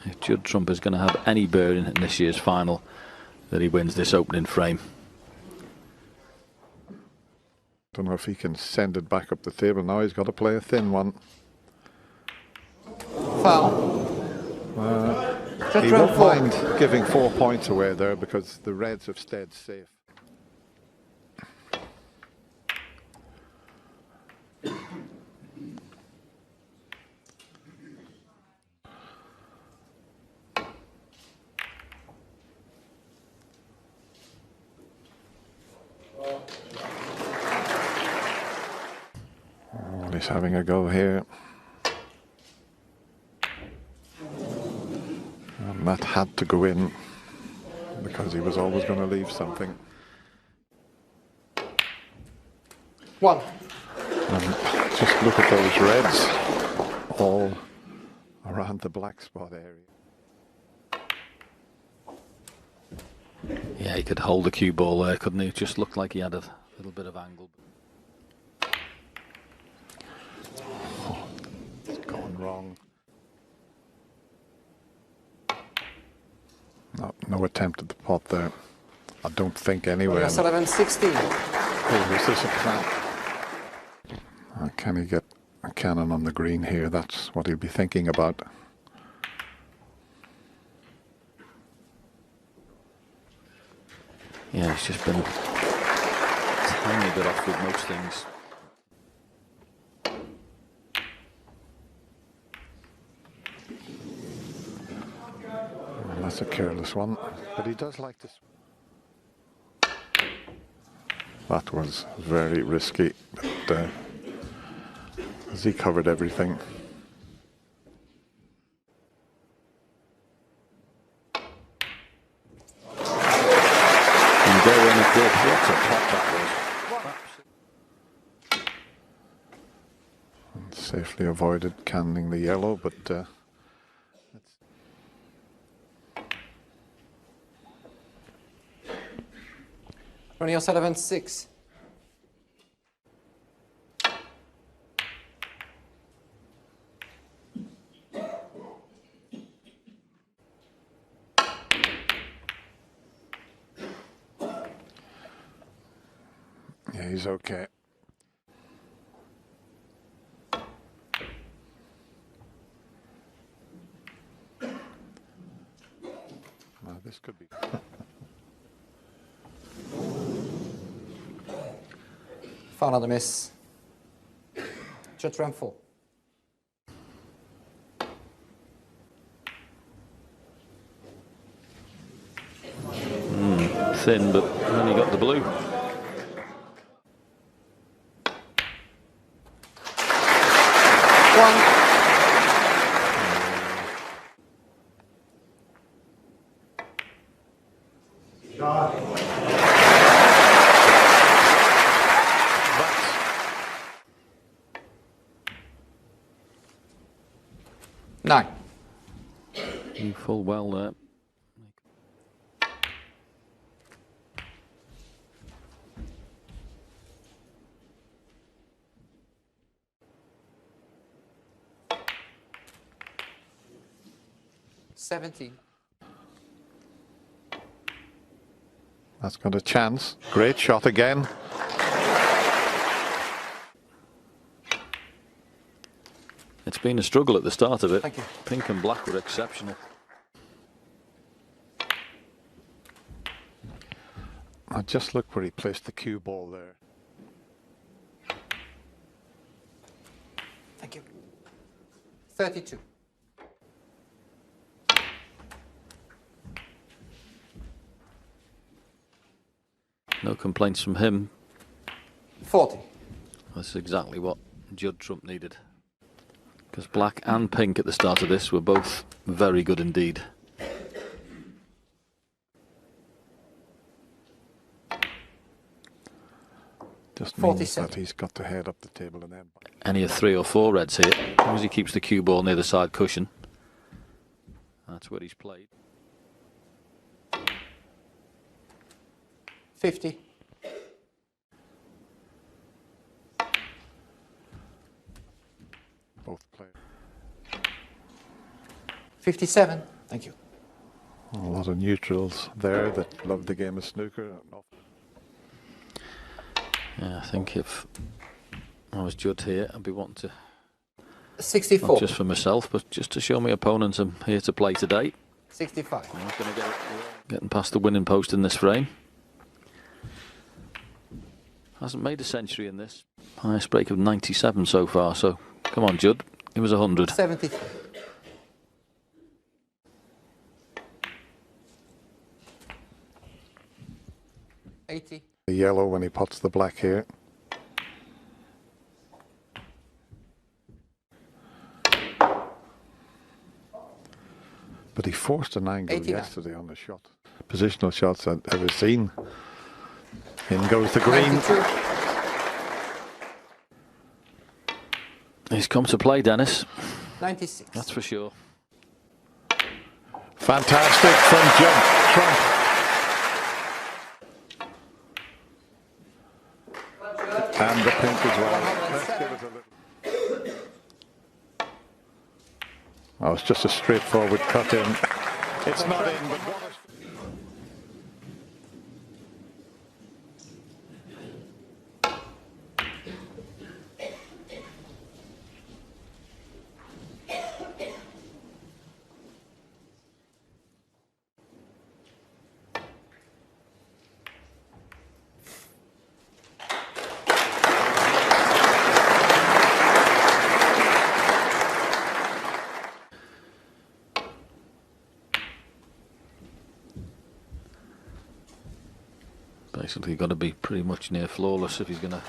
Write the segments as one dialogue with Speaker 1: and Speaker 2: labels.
Speaker 1: If Judd Trump is going to have any bearing in this year's final, that he wins this opening frame.
Speaker 2: Don't know if he can send it back up the table. Now he's got to play a thin one.
Speaker 3: Foul.
Speaker 2: He won't mind giving 4 points away there because the Reds have stayed safe. Oh, he's having a go here. And that had to go in because he was always going to leave something.
Speaker 3: One.
Speaker 2: And just look at those reds all around the black spot area.
Speaker 1: Yeah, he could hold the cue ball there, couldn't he? It just looked like he had a little bit of angle.
Speaker 2: Oh, it's gone wrong. No attempt at the pot there. I don't think anyway.
Speaker 3: 11-16.
Speaker 2: Oh, is this a trap? Can he get a cannon on the green here? That's what he'll be thinking about.
Speaker 1: Yeah, he's just been a tiny bit off with most things.
Speaker 2: Well, that's a careless one, but he does like this. That was very risky, but as he covered everything.
Speaker 1: And there in a good, what a pot that was.
Speaker 2: And safely avoided canning the yellow, but
Speaker 3: Ronnie 11-6.
Speaker 2: yeah, he's okay. Now this could be.
Speaker 3: Foul on the miss. Judd Trump 4.
Speaker 1: Thin, but then he got the blue.
Speaker 3: One. Nine.
Speaker 1: You full well there.
Speaker 2: That's got a chance. Great shot again.
Speaker 1: It's been a struggle at the start of it.
Speaker 3: Thank you.
Speaker 1: Pink and black were exceptional.
Speaker 2: Now just look where he placed the cue ball there.
Speaker 3: Thank you. 32.
Speaker 1: No complaints from him.
Speaker 3: 40.
Speaker 1: That's exactly what Judd Trump needed. Because black and pink at the start of this were both very good indeed.
Speaker 2: Just means that he's got to head up the table and then.
Speaker 1: Any of 3 or 4 reds here, as long as he keeps the cue ball near the side cushion. That's what he's played.
Speaker 3: 50.
Speaker 2: Both players.
Speaker 3: 57. Thank you.
Speaker 2: A lot of neutrals there that love the game of snooker.
Speaker 1: Yeah, I think if I was Judd here, I'd be wanting to,
Speaker 3: 64.
Speaker 1: not just for myself, but just to show my opponents I'm here to play today.
Speaker 3: 65.
Speaker 1: I'm not going to getting past the winning post in this frame. Hasn't made a century in this. Highest break of 97 so far, so come on, Judd. It was 100.
Speaker 3: 73. $80.
Speaker 2: The yellow when he pots the black here. But he forced an angle
Speaker 3: 89.
Speaker 2: yesterday on the shot. Positional shots I've ever seen. In goes the green.
Speaker 3: 92.
Speaker 1: He's come to play, Dennis.
Speaker 3: 96.
Speaker 1: That's for sure.
Speaker 2: Fantastic from Judd Trump. And the pink as well. Let's give it a little. Oh, it's just a straightforward cut in. It's not in, but what a...
Speaker 1: Basically, you've got to be pretty much near flawless if he's going to.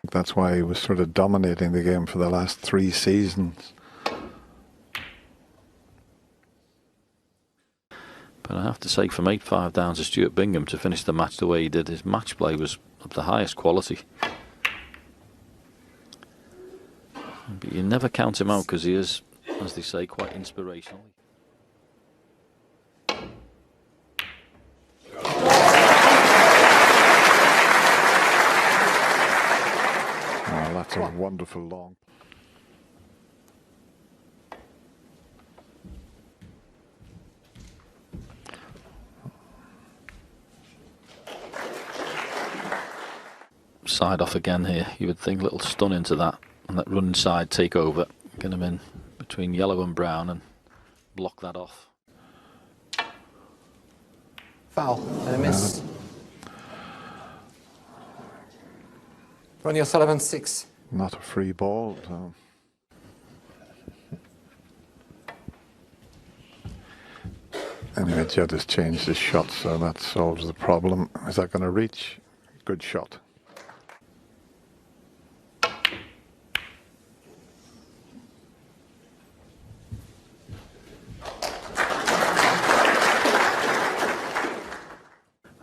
Speaker 2: That's why he was sort of dominating the game for the last 3 seasons.
Speaker 1: But I have to say, from 8-5 down to Stuart Bingham to finish the match the way he did, his match play was of the highest quality. But you never count him out because he is, as they say, quite inspirational.
Speaker 2: Oh, that's a wonderful long.
Speaker 1: Side off again here. You would think a little stun into that. And that running side take over, get him in between yellow and brown and block that off.
Speaker 3: Foul and a miss. Ronnie O'Sullivan 6.
Speaker 2: Not a free ball. So. Anyway, Judd has changed his shot, so that solves the problem. Is that going to reach? Good shot.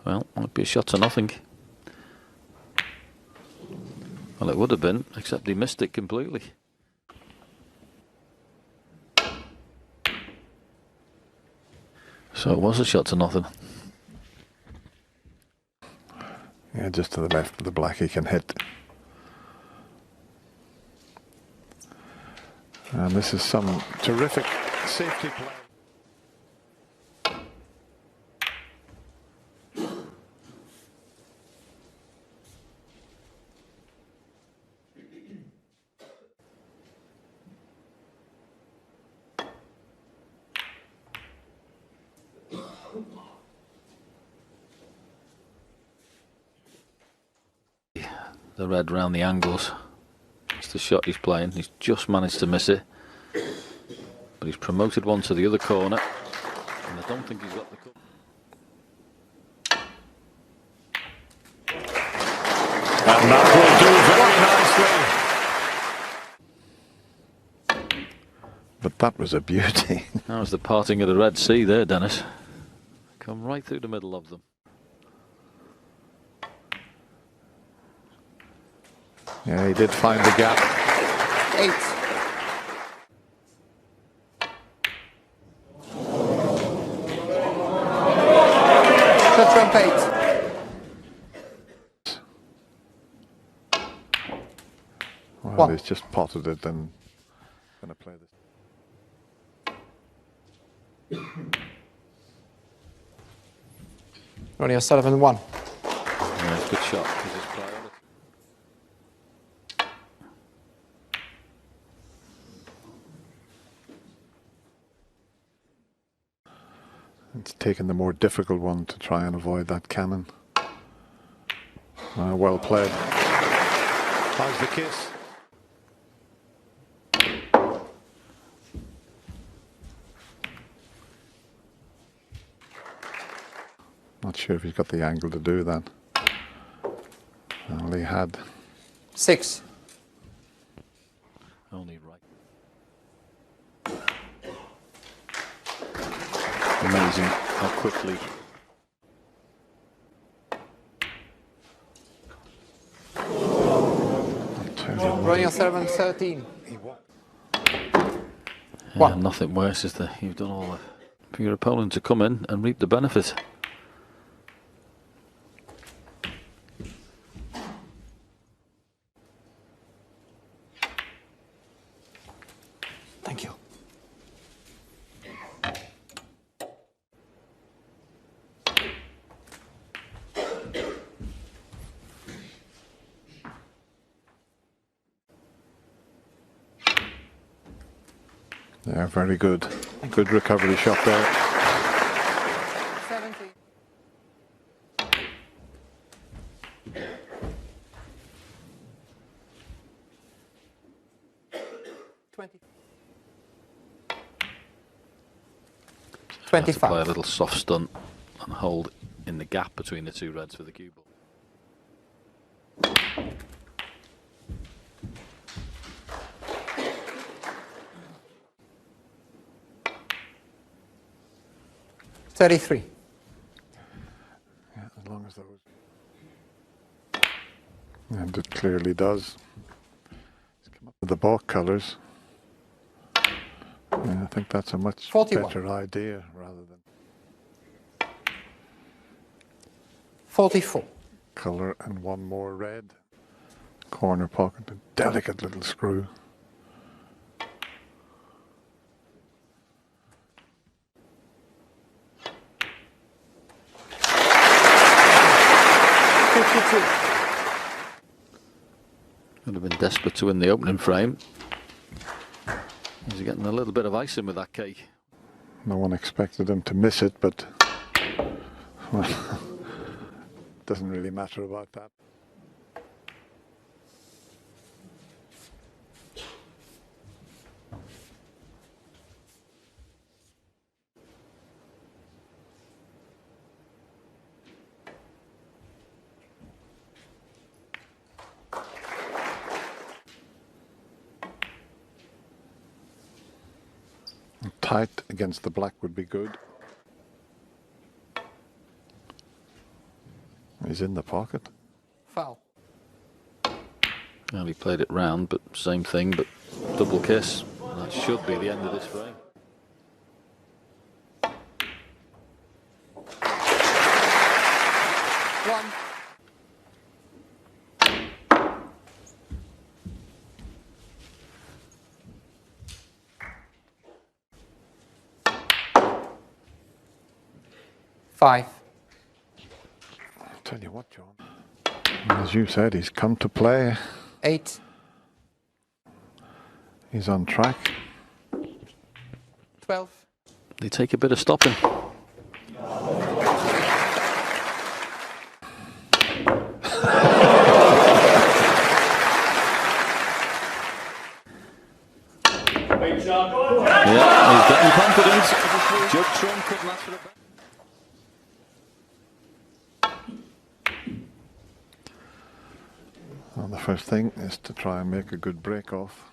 Speaker 1: Well, might be a shot to nothing. Well, it would have been, except he missed it completely. So it was a shot to nothing.
Speaker 2: Yeah, just to the left of the black he can hit. And this is some terrific safety play.
Speaker 1: The red round the angles. It's the shot he's playing. He's just managed to miss it. But he's promoted one to the other corner. And I don't think he's got the cup.
Speaker 2: And that will do very nicely. But that was a beauty.
Speaker 1: That was the parting of the Red Sea there, Dennis. Come right through the middle of them.
Speaker 2: Yeah, he did find the gap.
Speaker 3: 8. Shot trump 8.
Speaker 2: Well,
Speaker 3: One.
Speaker 2: he's just potted it and going to play this.
Speaker 3: Ronnie O'Sullivan, 1.
Speaker 1: Yeah, it's a good shot. This is priority.
Speaker 2: It's taken the more difficult one to try and avoid that cannon. Well played. How's the kiss? Not sure if he's got the angle to do that. Well, he had.
Speaker 3: 6.
Speaker 1: Only right. Amazing how quickly.
Speaker 3: Ronnie O'Sullivan, 13.
Speaker 1: Yeah, nothing worse is that you've done all that for your opponent to come in and reap the benefit.
Speaker 3: Thank you.
Speaker 2: Yeah, very good. Good recovery shot there.
Speaker 3: 17. 20.
Speaker 1: You have to play a
Speaker 3: 25.
Speaker 1: little soft stunt and hold in the gap between the two reds for the cue ball.
Speaker 3: 33.
Speaker 2: Yeah, as long as those. And it clearly does. He's come up with the balk colours. Yeah, I think that's a much
Speaker 3: 41.
Speaker 2: better idea rather than
Speaker 3: 44.
Speaker 2: colour and one more red. Corner pocket, a delicate little screw.
Speaker 1: Would have been desperate to win the opening frame. He's getting a little bit of icing with that cake.
Speaker 2: No one expected him to miss it, but well, doesn't really matter about that. Tight against the black would be good. He's in the pocket.
Speaker 3: Foul.
Speaker 1: Well, he played it round, but same thing, but double kiss. That should be the end of this frame.
Speaker 3: One. Five.
Speaker 2: I'll tell you what, John. As you said, he's come to play.
Speaker 3: 8.
Speaker 2: He's on track.
Speaker 3: 12.
Speaker 1: They take a bit of stopping. Yeah, he's getting confidence. Judd Trump couldn't ask for it.
Speaker 2: Well, the first thing is to try and make a good break off.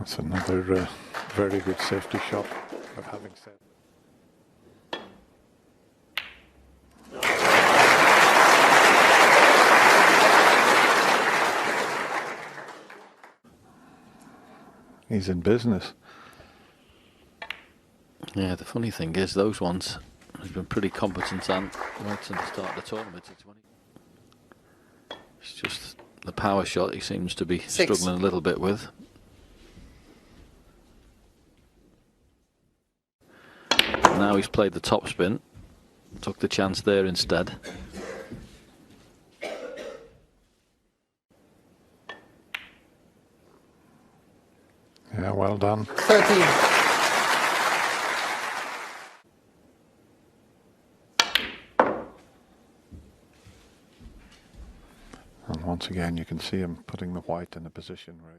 Speaker 2: That's another very good safety shot of having said. He's in business.
Speaker 1: Yeah, the funny thing is, those ones, he's been pretty competent and right since the start of the tournament. It's just the power shot he seems to be struggling a little bit with. Now he's played the top spin, took the chance there instead.
Speaker 2: Yeah, well done.
Speaker 3: 13.
Speaker 2: And once again, you can see him putting the white in a position where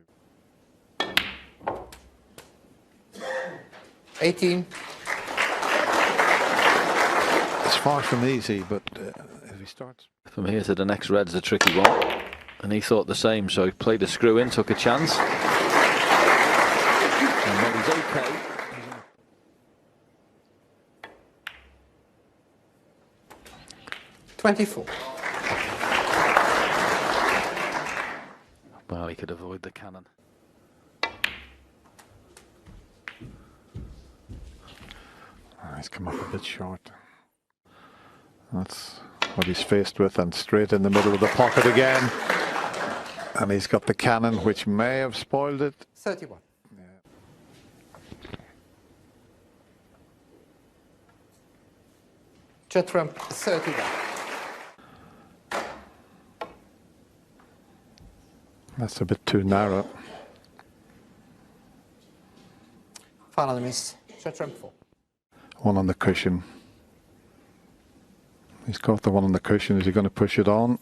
Speaker 3: 18.
Speaker 2: it's far from easy, but if he starts.
Speaker 1: From here to the next red's a tricky one. And he thought the same, so he played a screw in, took a chance. And when he's okay.
Speaker 3: 24.
Speaker 1: Well, he could avoid the cannon.
Speaker 2: He's come up a bit short. That's what he's faced with, and straight in the middle of the pocket again. And he's got the cannon, which may have spoiled it.
Speaker 3: 31. Judd trump 31.
Speaker 2: That's a bit too narrow.
Speaker 3: Final miss. Judd trump 4.
Speaker 2: One on the cushion. He's got the one on the cushion. Is he going to push it on?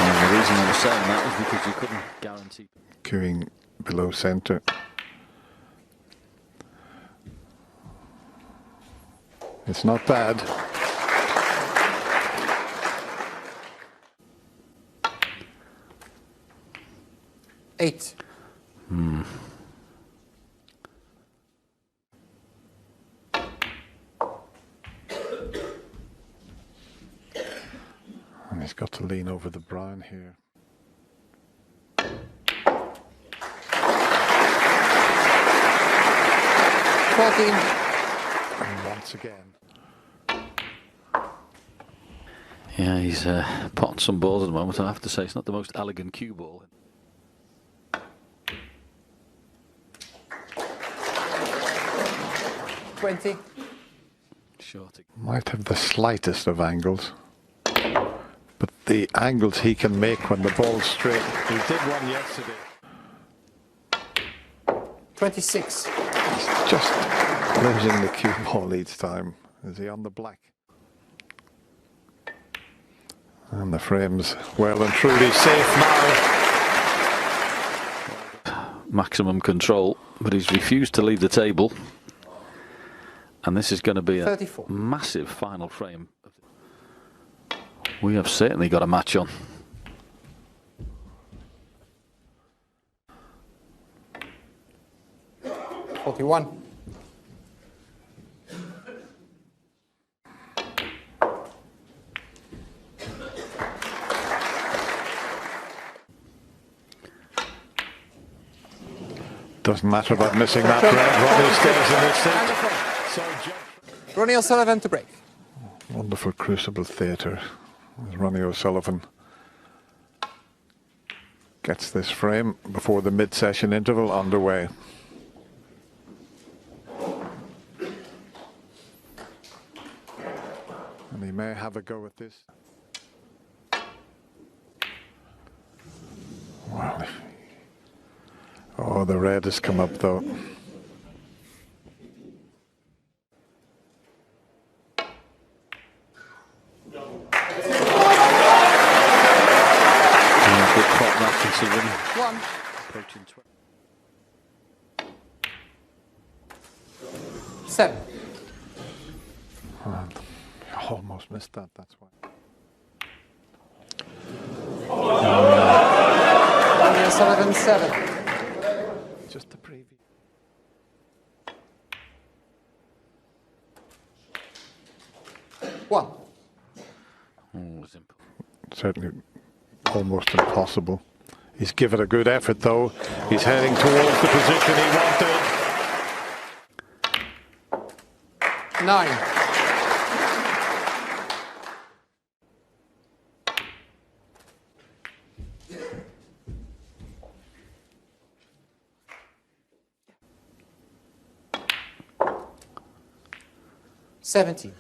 Speaker 1: And the reason I was saying that is because you couldn't guarantee.
Speaker 2: Queuing below centre. It's not bad.
Speaker 3: Eight.
Speaker 2: And he's got to lean over the brown here.
Speaker 3: 14.
Speaker 2: And once again.
Speaker 1: Yeah, he's potting some balls at the moment. I have to say, it's not the most elegant cue ball.
Speaker 3: 20.
Speaker 1: Shorty.
Speaker 2: Might have the slightest of angles. But the angles he can make when the ball's straight. He did one yesterday.
Speaker 3: 26.
Speaker 2: He's just losing the cue ball each time. Is he on the black? And the frame's well and truly safe now.
Speaker 1: Maximum control, but he's refused to leave the table. And this is going to be a
Speaker 3: 34.
Speaker 1: massive final frame. We have certainly got a match on.
Speaker 3: $41.
Speaker 2: Doesn't matter about missing that red. Ronnie stays in his seat.
Speaker 3: Ronnie O'Sullivan to break.
Speaker 2: Wonderful crucible theatre as Ronnie O'Sullivan gets this frame before the mid-session interval underway. And he may have a go at this. Well, oh, the red has come up though.
Speaker 3: One.
Speaker 1: Approaching
Speaker 3: 7.
Speaker 2: Almost missed that, that's why.
Speaker 3: Minus 11-7.
Speaker 2: Just the preview.
Speaker 3: One.
Speaker 1: Oh, it's
Speaker 2: Certainly almost impossible. He's given a good effort though. He's heading towards the position he wanted.
Speaker 3: 9. $17.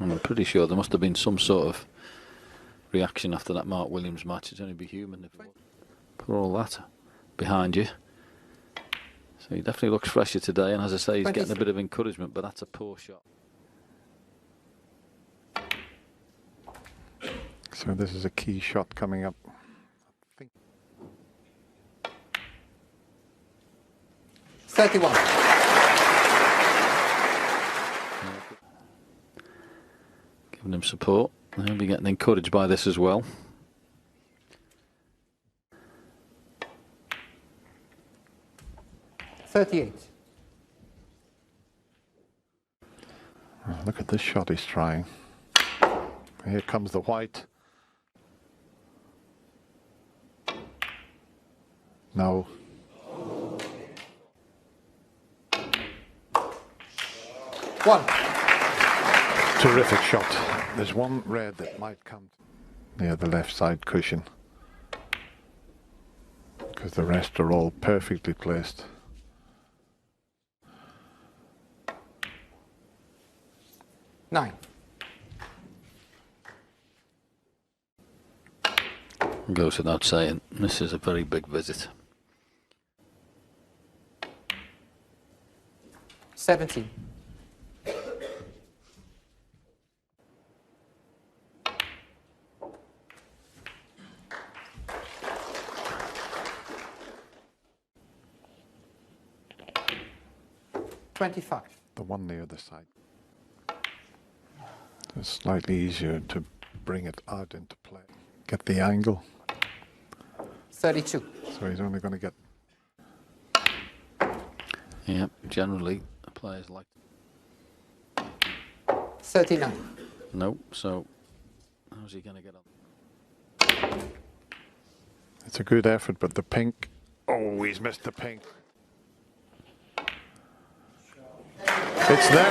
Speaker 1: I'm pretty sure there must have been some sort of reaction after that Mark Williams match. It's only be human if you put all that behind you. So he definitely looks fresher today, and as I say, he's getting a bit of encouragement, but that's a poor shot.
Speaker 2: So this is a key shot coming up.
Speaker 3: 31.
Speaker 1: Giving him support. He'll be getting encouraged by this as well.
Speaker 3: $38.
Speaker 2: Oh, look at this shot he's trying. Here comes the white. No.
Speaker 3: One.
Speaker 2: Terrific shot. There's one red that might come near the left side cushion, because the rest are all perfectly placed.
Speaker 3: Nine.
Speaker 1: Goes without saying, this is a very big visit.
Speaker 3: 17. $25.
Speaker 2: The one near the side. It's slightly easier to bring it out into play. Get the angle.
Speaker 3: 32.
Speaker 2: So he's only going to get...
Speaker 1: Yeah, generally, the players like...
Speaker 3: 39.
Speaker 1: No, so how's he going to get on?
Speaker 2: It's a good effort, but the pink... Oh, he's missed the pink. It's there.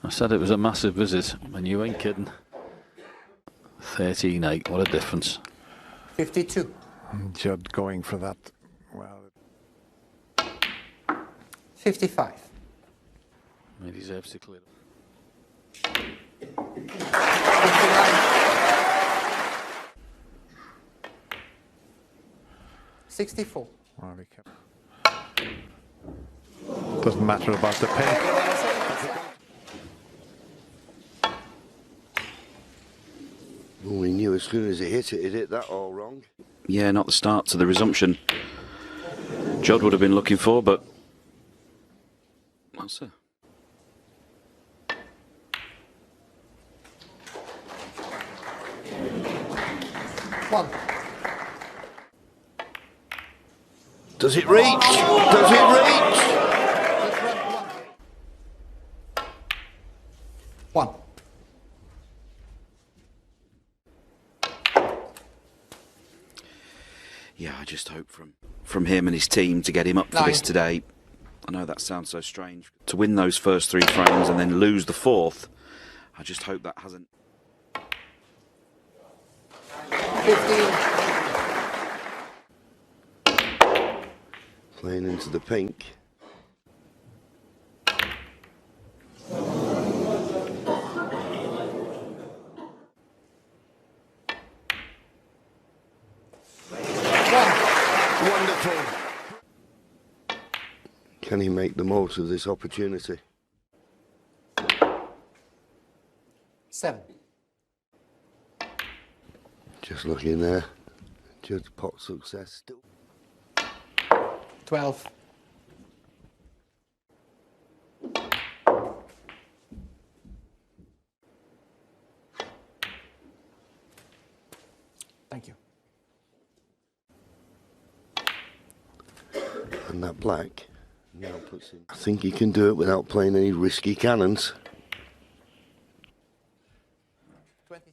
Speaker 1: I said it was a massive visit, and you ain't kidding. 13-8, what a difference.
Speaker 3: 52.
Speaker 2: Judd going for that. Well,
Speaker 3: 55.
Speaker 1: He deserves to clear.
Speaker 3: 59. $64.
Speaker 2: well, he kept... Doesn't matter about the pink.
Speaker 4: Well, we knew as soon as it hit that all wrong.
Speaker 5: Yeah, not the start to the resumption Judd would have been looking for, but that's it.
Speaker 3: One.
Speaker 4: Does it reach? Does it reach?
Speaker 3: One.
Speaker 5: Yeah, I just hope from him and his team to get him up for this
Speaker 3: 9.
Speaker 5: today. I know that sounds so strange. To win those first 3 frames and then lose the 4th, I just hope that hasn't...
Speaker 3: 15.
Speaker 4: Playing into the pink. Wonderful. Can he make the most of this opportunity?
Speaker 3: 7.
Speaker 4: Just looking there. Judd's pot success still.
Speaker 3: 12. Thank you.
Speaker 4: And that black now puts in. I think he can do it without playing any risky cannons.
Speaker 3: 20.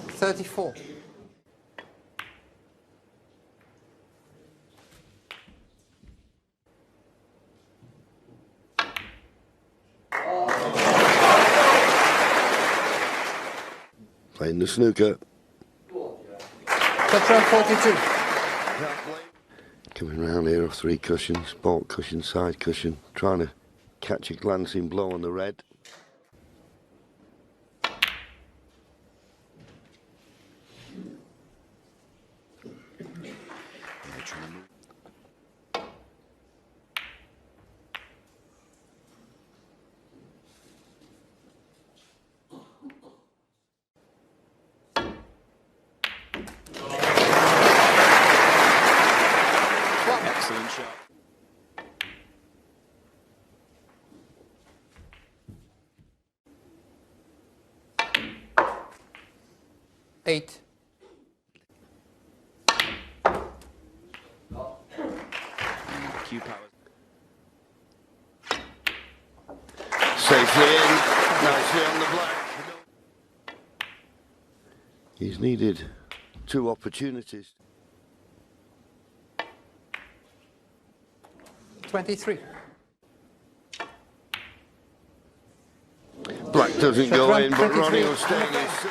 Speaker 3: 34.
Speaker 4: Playing the snooker.
Speaker 3: Touchdown 42.
Speaker 4: Coming round here off 3 cushions, baulk cushion, side cushion, trying to catch a glancing blow on the red.
Speaker 5: Excellent shot.
Speaker 3: Eight.
Speaker 5: Q power.
Speaker 4: Safely in, nicely on the black. He's needed 2 opportunities.
Speaker 3: 23.
Speaker 4: Black doesn't
Speaker 3: Shot
Speaker 4: go
Speaker 3: run,
Speaker 4: in, but
Speaker 3: 23.
Speaker 4: Ronnie will stay in his seat.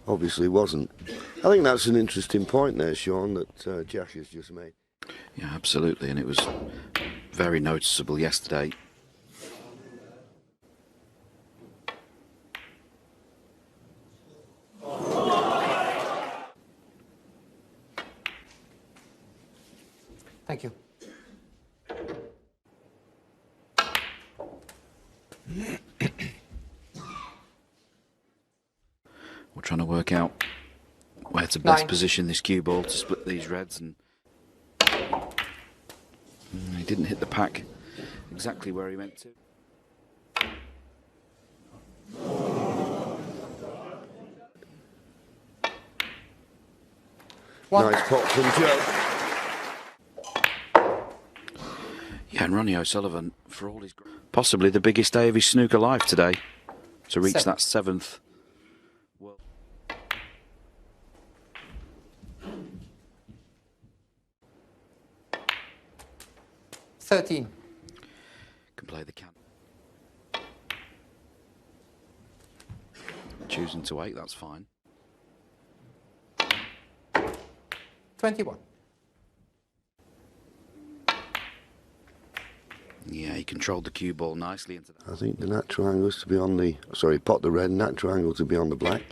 Speaker 4: Obviously wasn't. I think that's an interesting point there, Sean, that Jack has just made.
Speaker 5: Yeah, absolutely, and it was very noticeable yesterday.
Speaker 3: Thank you.
Speaker 5: We're trying to work out where to best
Speaker 3: 9.
Speaker 5: position this cue ball to split these reds, and he didn't hit the pack exactly where he meant to.
Speaker 3: One.
Speaker 4: Nice pot from Joe.
Speaker 5: Yeah, and Ronnie O'Sullivan, for all his possibly the biggest day of his snooker life today, to reach
Speaker 3: 7.
Speaker 5: that 7th. World.
Speaker 3: 13.
Speaker 5: Can play the can. Choosing to 8, that's fine.
Speaker 3: 21.
Speaker 5: Yeah, he controlled the cue ball nicely into that.
Speaker 4: I think the nat triangle is to be on the, sorry, pot the red, nat triangle to be on the black.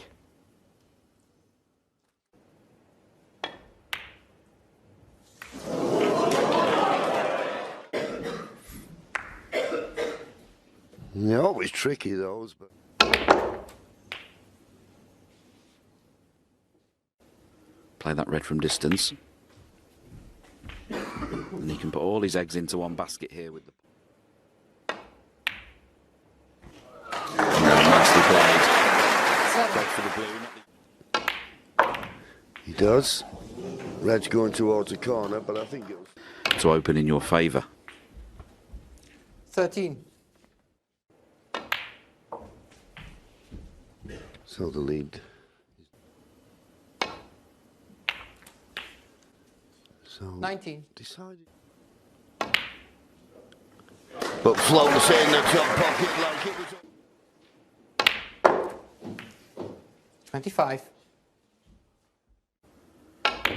Speaker 4: They're always tricky, those, but
Speaker 5: Play that red from distance. And he can put all his eggs into one basket here with the... Nicely played.
Speaker 3: 7.
Speaker 5: Red for the blue, not
Speaker 4: he does. Red's going towards the corner, but I think it'll...
Speaker 5: to open in your favour.
Speaker 3: 13.
Speaker 4: So the lead. So
Speaker 3: 19.
Speaker 4: decided. But floats in the top pocket like it was.
Speaker 3: 25.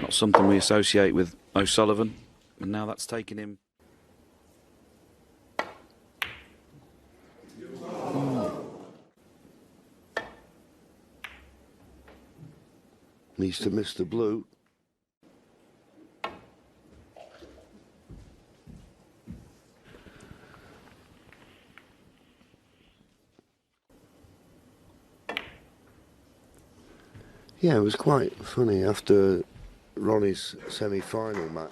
Speaker 5: Not something we associate with O'Sullivan, and now that's taken him.
Speaker 4: Needs to miss the blue. Yeah, it was quite funny after Ronnie's semi-final match.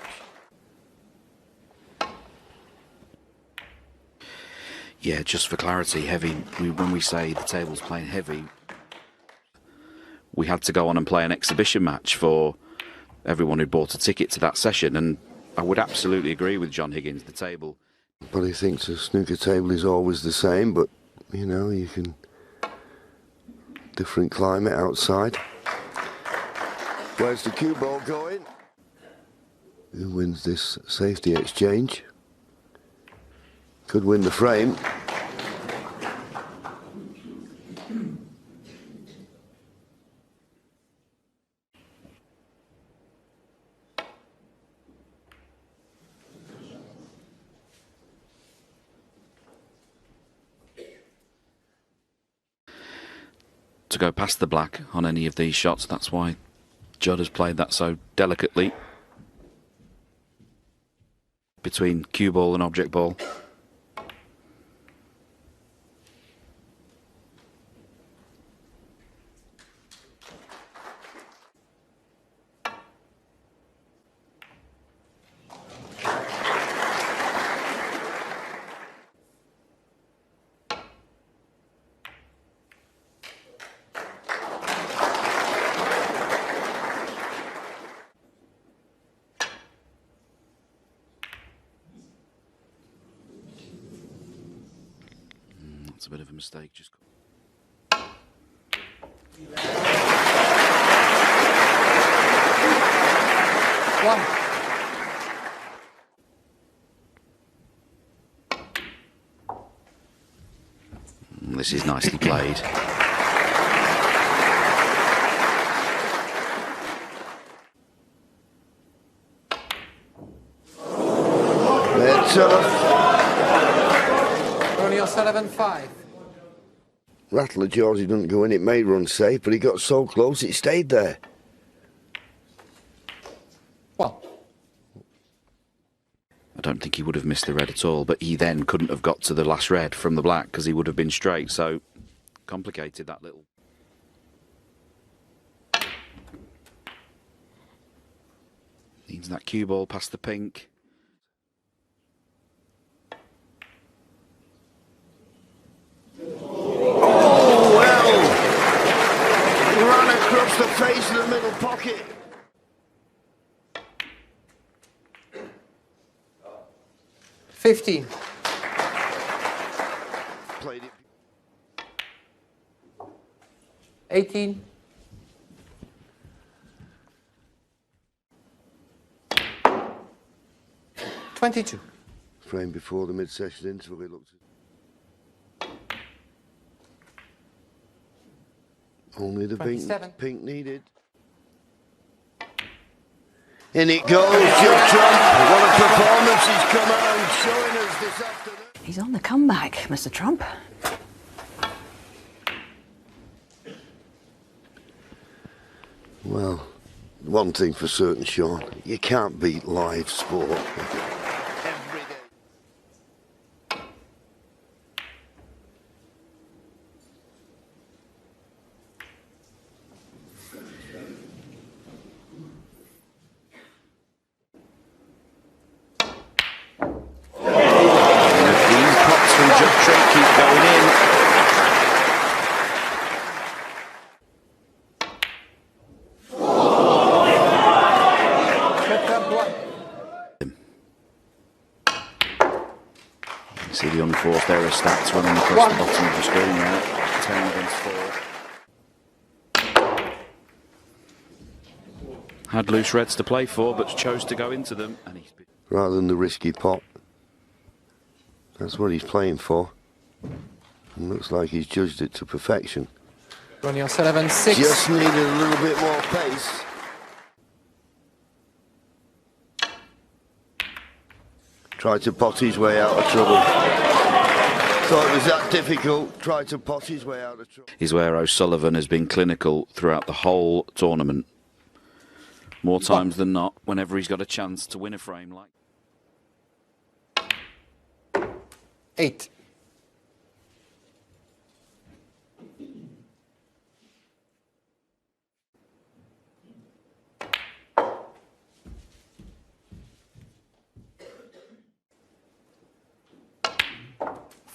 Speaker 5: Yeah, just for clarity, heavy. When we say the table's playing heavy, we had to go on and play an exhibition match for everyone who bought a ticket to that session, and I would absolutely agree with John Higgins. The table.
Speaker 4: But he thinks the snooker table is always the same, but you know, you can different climate outside. Where's the cue ball going? Who wins this safety exchange? Could win the frame.
Speaker 5: To go past the black on any of these shots, that's why Judd has played that so delicately between cue ball and object ball. That's a bit of a mistake. Just
Speaker 3: One.
Speaker 5: This is nicely played.
Speaker 4: It's
Speaker 3: Ronnie 7-5.
Speaker 4: Rattler Georgie didn't go in, it may run safe, but he got so close it stayed there.
Speaker 3: Well,
Speaker 5: I don't think he would have missed the red at all, but he then couldn't have got to the last red from the black because he would have been straight, so complicated that little. Needs that cue ball past the pink.
Speaker 4: Oh, well! Ran across the face of the middle pocket.
Speaker 3: 15.
Speaker 4: Played it.
Speaker 3: 18. 22.
Speaker 4: Frame before the mid-session interval, he looked at. Only the
Speaker 3: 27.
Speaker 4: pink needed. In it goes, Judd Trump. What a performance he's come out and showing us this afternoon.
Speaker 6: He's on the comeback, Mr. Trump.
Speaker 4: Well, one thing for certain, Sean, you can't beat live sport. Every day.
Speaker 5: These pots from Judd Trump keep going in. See the unforced error stats running across the bottom of the screen there. 10 against 4. Had loose reds to play for, but chose to go into them. And he's been...
Speaker 4: Rather than the risky pot. That's what he's playing for. And looks like he's judged it to perfection.
Speaker 3: Ronnie 7-6.
Speaker 4: Just needed a little bit more pace. Tried to pot his way out of trouble. Thought it was that difficult. Tried to pot his way out of trouble.
Speaker 5: is where O'Sullivan has been clinical throughout the whole tournament. more times than not, whenever he's got a chance to win a frame like.
Speaker 3: 8.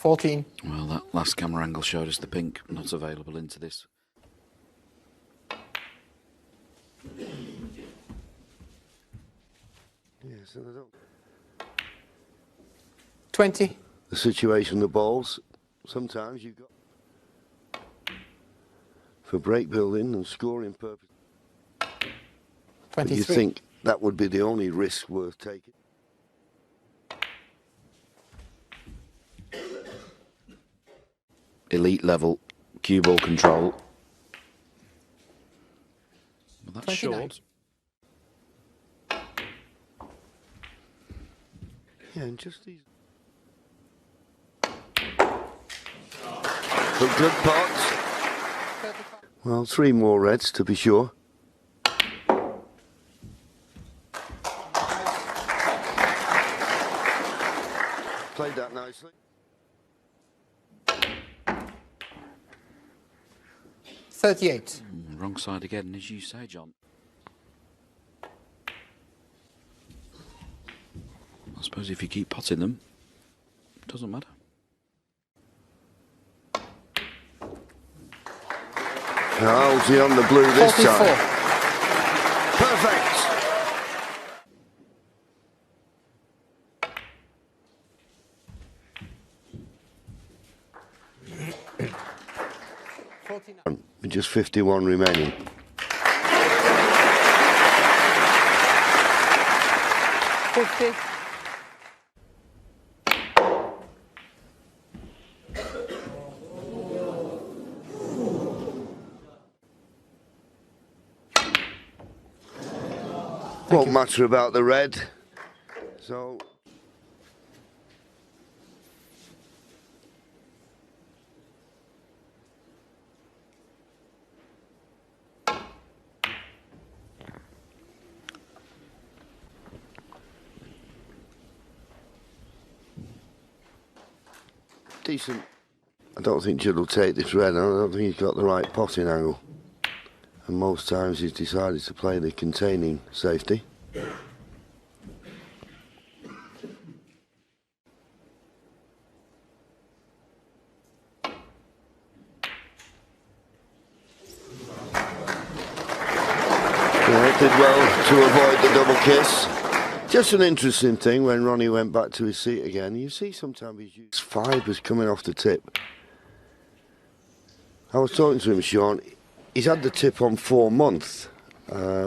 Speaker 3: $14.
Speaker 5: Well, that last camera angle showed us the pink not available into this.
Speaker 4: Yes, and I don't.
Speaker 3: 20.
Speaker 4: The situation, the balls, sometimes you've got for break building and scoring purposes.
Speaker 3: 23.
Speaker 4: You think that would be the only risk worth taking?
Speaker 5: Elite level cue ball control. Well, that's
Speaker 3: 29.
Speaker 5: short.
Speaker 4: Yeah, and just these. Some good pots.
Speaker 3: 35.
Speaker 4: Well, 3 more reds to be sure. Played that nicely.
Speaker 3: $38.
Speaker 5: Wrong side again, as you say, John. I suppose if you keep potting them, it doesn't matter.
Speaker 4: How's he on the blue this
Speaker 3: 44.
Speaker 4: time? Perfect. With just 51 remaining.
Speaker 3: $50.
Speaker 4: Won't matter about the red. So decent. I don't think Judd will take this red. I don't think he's got the right potting angle. And most times he's decided to play the containing safety. Yeah, did well to avoid the double kiss. Just an interesting thing when Ronnie went back to his seat again. You see sometimes his 5 was coming off the tip. I was talking to him, Sean. He's had the tip on 4 months,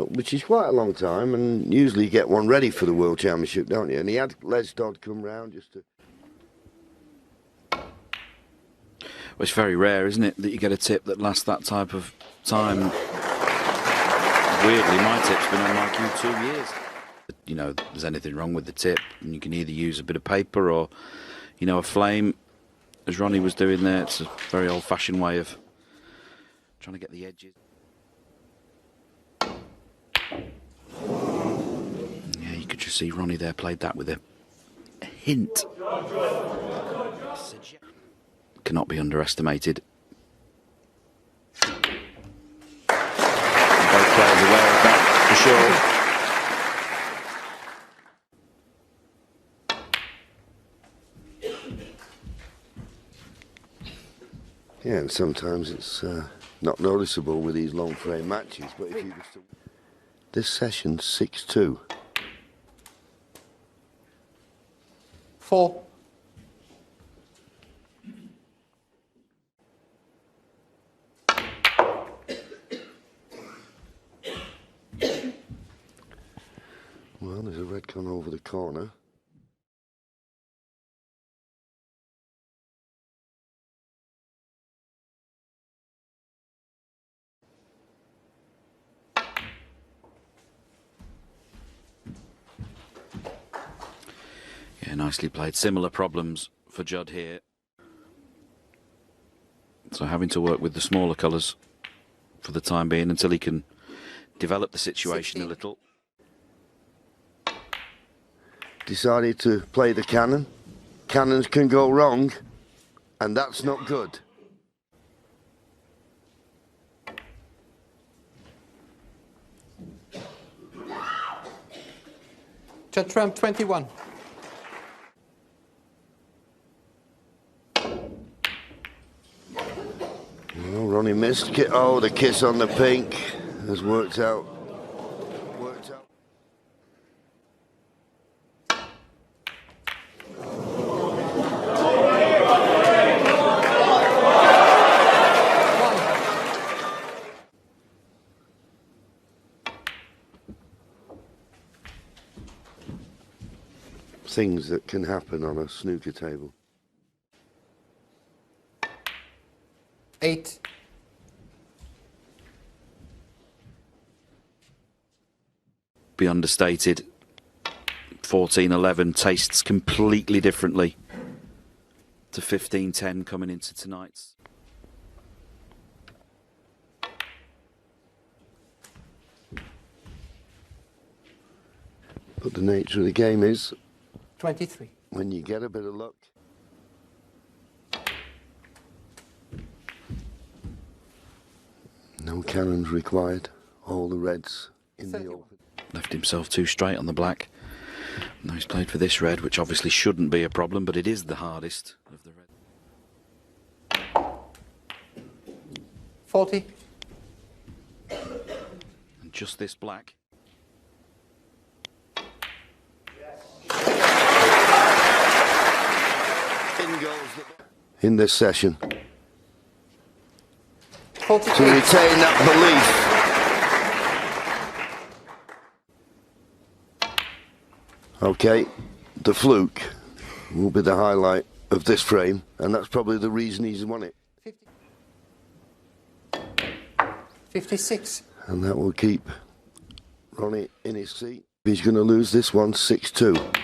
Speaker 4: which is quite a long time, and usually you get one ready for the World Championship, don't you? And he had Les Dodd come round just to...
Speaker 5: Well, it's very rare, isn't it, that you get a tip that lasts that type of time. Weirdly, my tip's been on like you 2 years. You know, if there's anything wrong with the tip, and you can either use a bit of paper or, you know, a flame, as Ronnie was doing there. It's a very old-fashioned way of trying to get the edges. Yeah, you could just see Ronnie there played that with a hint. Cannot be underestimated. Both players aware of that, for sure.
Speaker 4: Yeah, and sometimes it's not noticeable with these long frame matches, but if you just... This session 6-2.
Speaker 3: 4.
Speaker 4: Well, there's a red con over the corner.
Speaker 5: Yeah, nicely played. Similar problems for Judd here. So having to work with the smaller colours for the time being until he can develop the situation
Speaker 3: 16.
Speaker 5: a little.
Speaker 4: decided to play the cannon. Cannons can go wrong, and that's not good.
Speaker 3: Judd Trump 21.
Speaker 4: Well, Ronnie missed. Oh, the kiss on the pink has worked out. Worked out. Things that can happen on a snooker table.
Speaker 3: 8.
Speaker 5: Be understated. 14-11 tastes completely differently to 15-10 coming into tonight's.
Speaker 4: But the nature of the game is
Speaker 3: 23.
Speaker 4: when you get a bit of luck. No cannons required. All the reds in the open.
Speaker 5: Left himself too straight on the black. Now he's played for this red, which obviously shouldn't be a problem, but it is the hardest of the red.
Speaker 3: 40.
Speaker 5: And just this black.
Speaker 4: In this session.
Speaker 3: 48.
Speaker 4: To retain that belief. Okay, the fluke will be the highlight of this frame, and that's probably the reason he's won it.
Speaker 3: 56.
Speaker 4: And that will keep Ronnie in his seat. He's going to lose this one 6-2.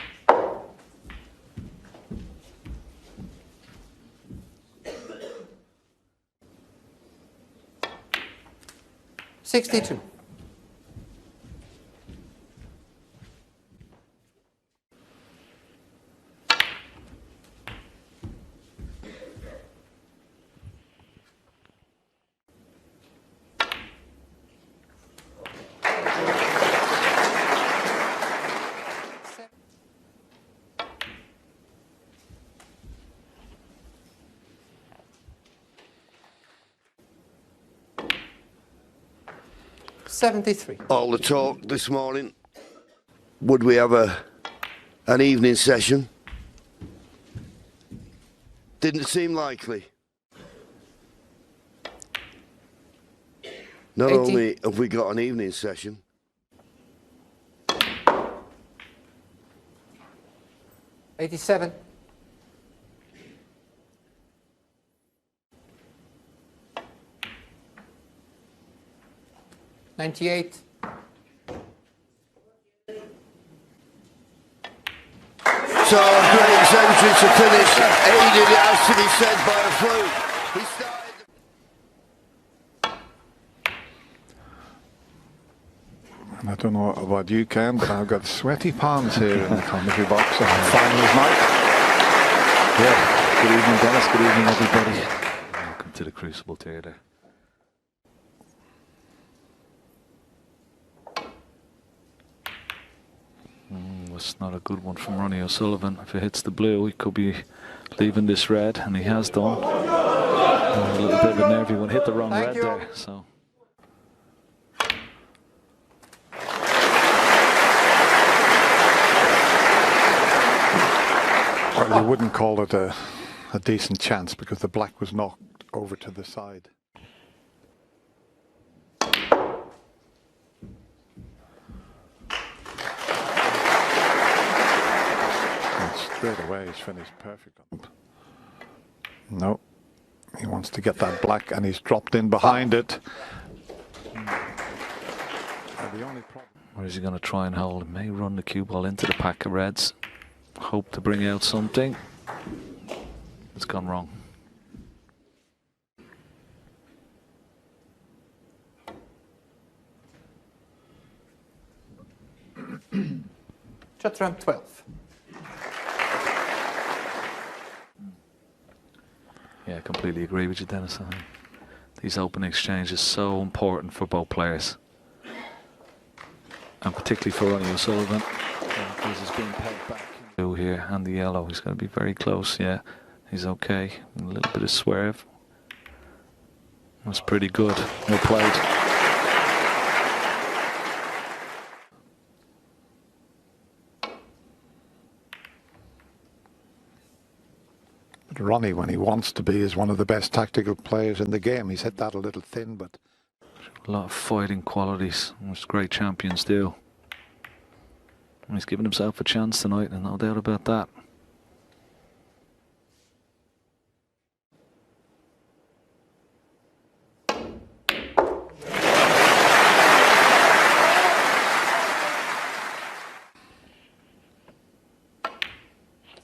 Speaker 3: $62. $73.
Speaker 4: All the talk this morning. Would we have an evening session? Didn't seem likely. Not
Speaker 3: 80.
Speaker 4: only have we got an evening session,
Speaker 3: 87. 98.
Speaker 4: so a great century to finish, aided, it has to be said, by a fluke. He started.
Speaker 2: I don't know about you, Ken, but I've got sweaty palms here in the commentary box on finals night. Yeah, good evening, Dennis. Good evening, everybody. Welcome to the Crucible Theatre. It's not a good one from Ronnie O'Sullivan. If it hits the blue, he could be leaving this red, and he has done. A little bit of a nervy one. Hit the wrong red there, so. Well, you wouldn't call it a decent chance because the black was knocked over to the side. Straight away, he's finished perfect. No, he wants to get that black, and he's dropped in behind it. The only problem. Or is he going to try and hold? He may run the cue ball into the pack of reds. Hope to bring out something. It's gone wrong.
Speaker 3: Judd Trump 12.
Speaker 7: Yeah, I completely agree with you, Dennis. I think these opening exchanges are so important for both players, and particularly for Ronnie O'Sullivan.
Speaker 2: This is being pegged back.
Speaker 7: Blue here and the yellow. He's going to be very close. Yeah, he's okay. A little bit of swerve. That's pretty good. Well played.
Speaker 2: But Ronnie, when he wants to be, is one of the best tactical players in the game. He's hit that a little thin, but
Speaker 7: A lot of fighting qualities, which great champions do. And he's given himself a chance tonight, and no doubt about that.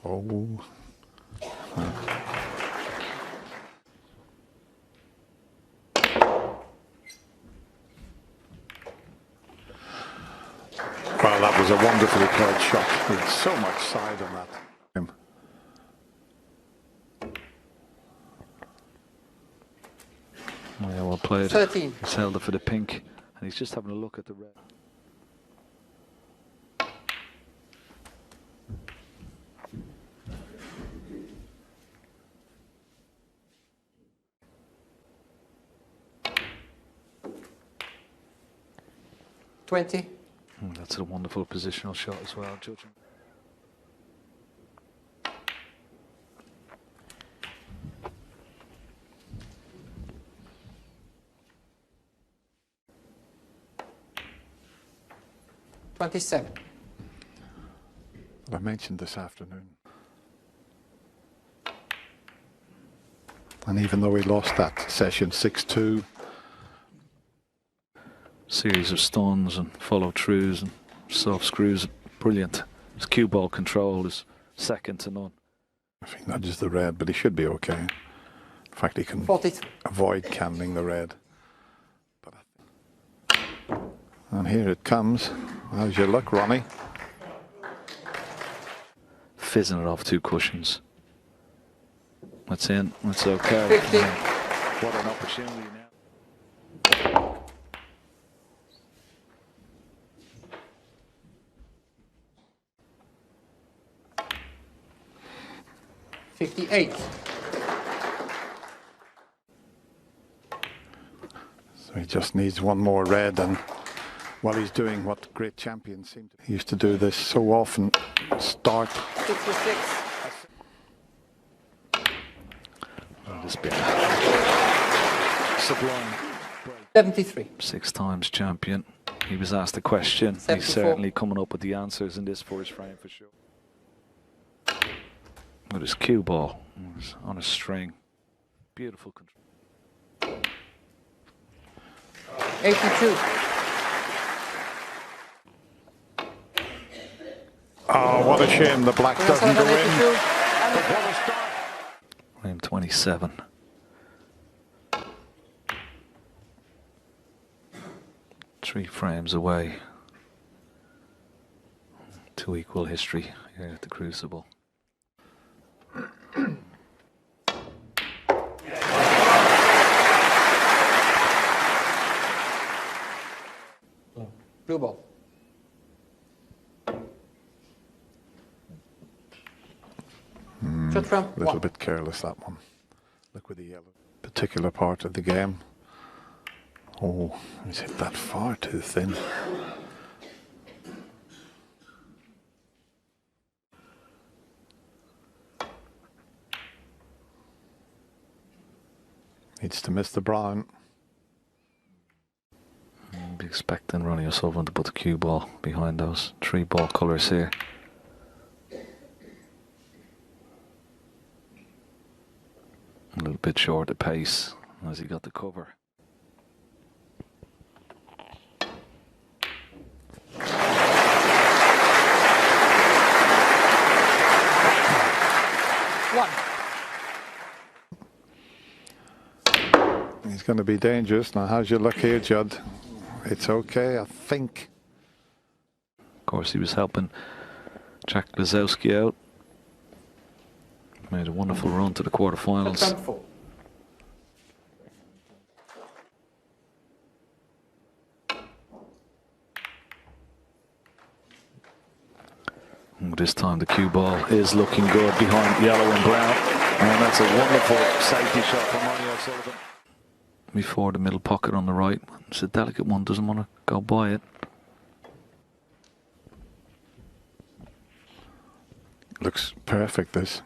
Speaker 2: oh, well, that was a wonderfully played shot. There's so much side on that.
Speaker 7: Yeah, well played.
Speaker 3: 13.
Speaker 7: He's held it for the pink, and he's just having a look at the red. That's a wonderful positional shot as well, judging.
Speaker 2: I mentioned this afternoon. And even though he lost that session 6-2,
Speaker 7: Series of stuns and follow throughs and soft screws, brilliant. His cue ball control is second to none.
Speaker 2: if he nudges the red, but he should be okay. In fact, he can
Speaker 3: 43.
Speaker 2: avoid canning the red. And here it comes. How's your luck, Ronnie?
Speaker 7: Fizzing it off two cushions. That's in. That's okay.
Speaker 3: 50.
Speaker 7: What an opportunity now.
Speaker 3: $58.
Speaker 2: So he just needs one more red, and well, he's doing what great champions seem to. He used to do this so often. Start.
Speaker 3: 66.
Speaker 7: Oh, this bit. Sublime.
Speaker 3: 73.
Speaker 7: 6 times champion. He was asked the question.
Speaker 3: 74.
Speaker 7: He's certainly coming up with the answers in this first frame for sure. With his cue ball on a string. Beautiful control.
Speaker 3: 82.
Speaker 2: Oh, what a shame the black doesn't go in.
Speaker 3: 82.
Speaker 7: Frame 27. Three frames away to equal history here at the Crucible.
Speaker 3: Blue ball. Shot from
Speaker 2: A little
Speaker 3: 1.
Speaker 2: bit careless, that one. Look with the yellow. Particular part of the game. Oh, he's hit that far too thin. Needs to miss the brown.
Speaker 7: Be expecting Ronnie O'Sullivan to put the cue ball behind those 3 ball colours here. A little bit short of pace as he got the cover.
Speaker 2: He's going to be dangerous. Now, how's your luck here, Judd? It's okay, I think.
Speaker 7: Of course, he was helping Jack Lazowski out. Made a wonderful run to the quarterfinals.
Speaker 3: Trump 4.
Speaker 7: This time the cue ball is looking good behind yellow and brown. And that's a wonderful safety shot from Ronnie O'Sullivan. Before the middle pocket on the right. It's a delicate one, doesn't want to go by it.
Speaker 2: Looks perfect, this.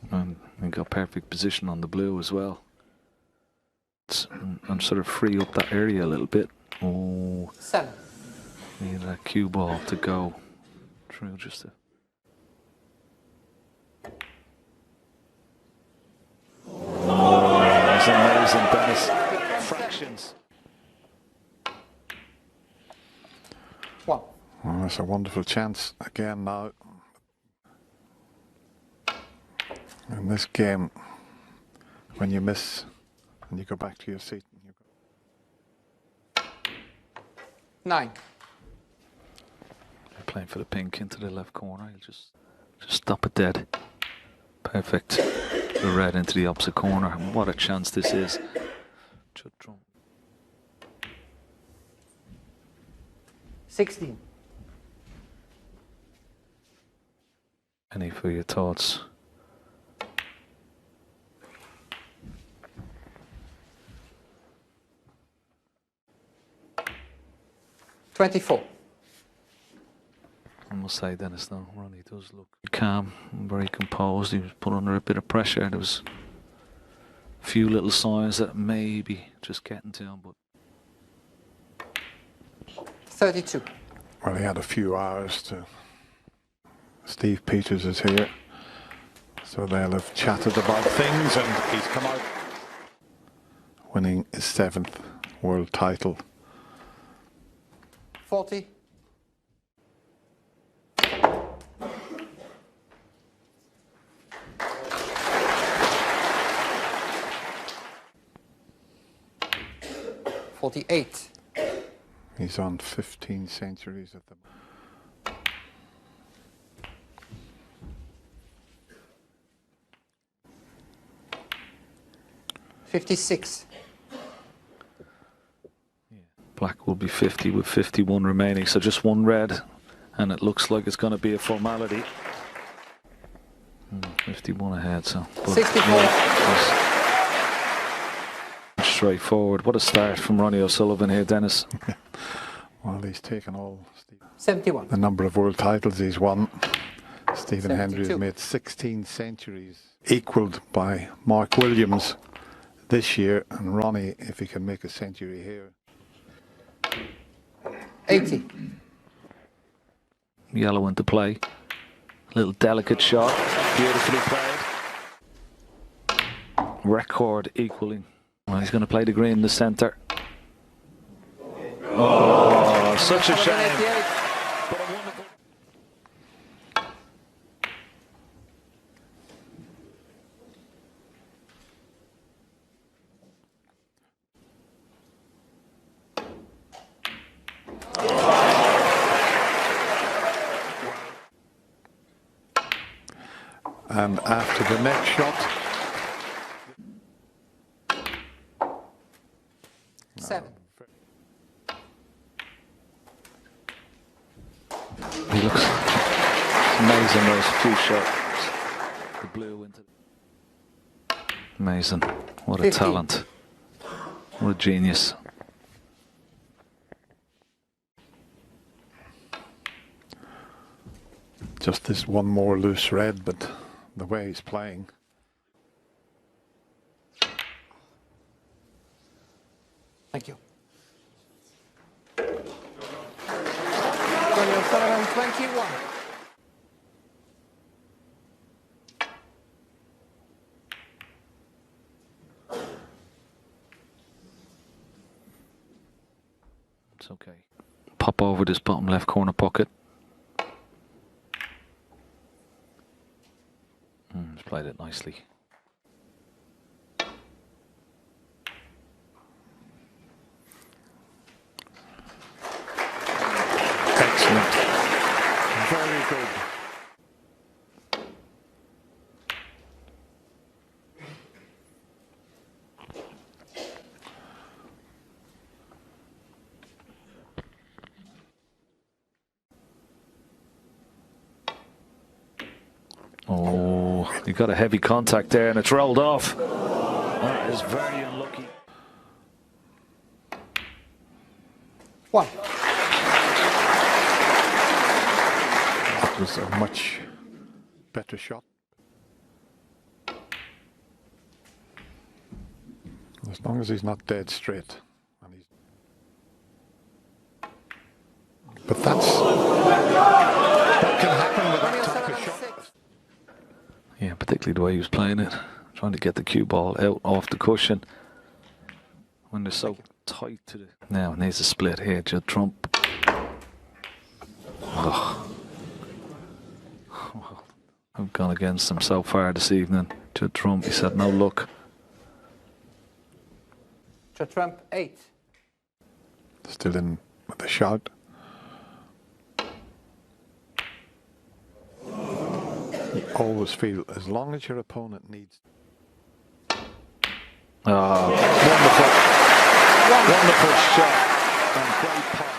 Speaker 7: And we got perfect position on the blue as well. And sort of free up that area a little bit. Oh,
Speaker 3: 7.
Speaker 7: need that cue ball to go through just a... Oh, that's amazing, Dennis. Fractions.
Speaker 3: 1.
Speaker 2: Well, that's a wonderful chance again now. In this game, when you miss and you go back to your seat. And you go
Speaker 3: 9.
Speaker 7: Playing for the pink into the left corner. He'll just stop it dead. Perfect. The red into the opposite corner. And what a chance this is. Judd.
Speaker 3: 16.
Speaker 7: Any for your thoughts?
Speaker 3: $24.
Speaker 7: I must say, Dennis, though, Ronnie does look calm and very composed. He was put under a bit of pressure. There was a few little signs that maybe just getting to him, but
Speaker 3: 32.
Speaker 2: Well, he had a few hours to... Steve Peters is here, so they'll have chatted about things, and he's come out winning his 7th world title.
Speaker 3: 40. $48.
Speaker 2: He's on 15 centuries at the moment.
Speaker 3: 56.
Speaker 7: Black will be 50 with 51 remaining, so just one red, and it looks like it's going to be a formality. 51 ahead, so.
Speaker 3: 64.
Speaker 7: Straightforward. What a start from Ronnie O'Sullivan here, Dennis.
Speaker 2: Well, he's taken all
Speaker 3: 71.
Speaker 2: the number of world titles he's won. Stephen Hendry has
Speaker 3: 72.
Speaker 2: made 16 centuries, equalled by Mark Williams this year, and Ronnie, if he can make a century here.
Speaker 3: 80.
Speaker 7: Yellow into play. Little delicate shot. Beautifully played. Record equaling. Well, he's going to play the green in the centre. Oh, such a shame. But a wonderful...
Speaker 2: And after the next shot,
Speaker 3: 7.
Speaker 7: He looks amazing, those few shots. The blue into... Amazing. What a
Speaker 3: 50.
Speaker 7: talent. What a genius.
Speaker 2: just this one more loose red, but the way he's playing.
Speaker 3: Thank you. Ronnie O'Sullivan, 21.
Speaker 7: It's okay. Pop over this bottom left corner pocket. Williams played it nicely.
Speaker 2: Excellent. Very good.
Speaker 7: Oh, he got a heavy contact there and it's rolled off. That is very unlucky.
Speaker 3: 1.
Speaker 2: That was a much better shot. As long as he's not dead straight. And he's... But that can happen with that type of shot.
Speaker 7: Yeah, particularly the way he was playing it. Trying to get the cue ball out off the cushion. When they're so tight to the... Now it needs a split here, Judd Trump. Oh. I've gone against him so far this evening. Judd Trump, he's had no luck.
Speaker 3: Judd Trump 8.
Speaker 2: Still in with the shout. You always feel as long as your opponent needs.
Speaker 7: Wonderful. Wonderful shot.
Speaker 2: And great pot.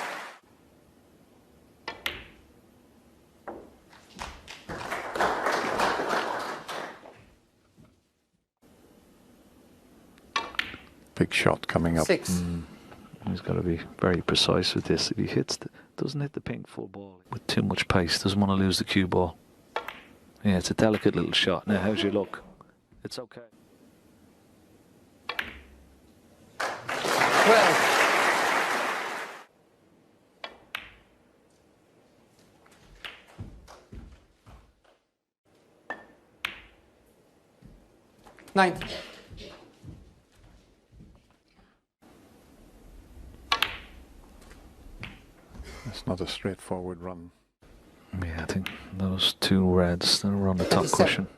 Speaker 2: Big shot coming up.
Speaker 3: 6.
Speaker 7: He's got to be very precise with this. If he doesn't hit the pink full ball with too much pace, doesn't want to lose the cue ball. Yeah, it's a delicate little shot. Now, how's your look? It's okay.
Speaker 3: 12. Ninth.
Speaker 2: It's not a straightforward run.
Speaker 7: Yeah, I think those two reds that are on the top cushion.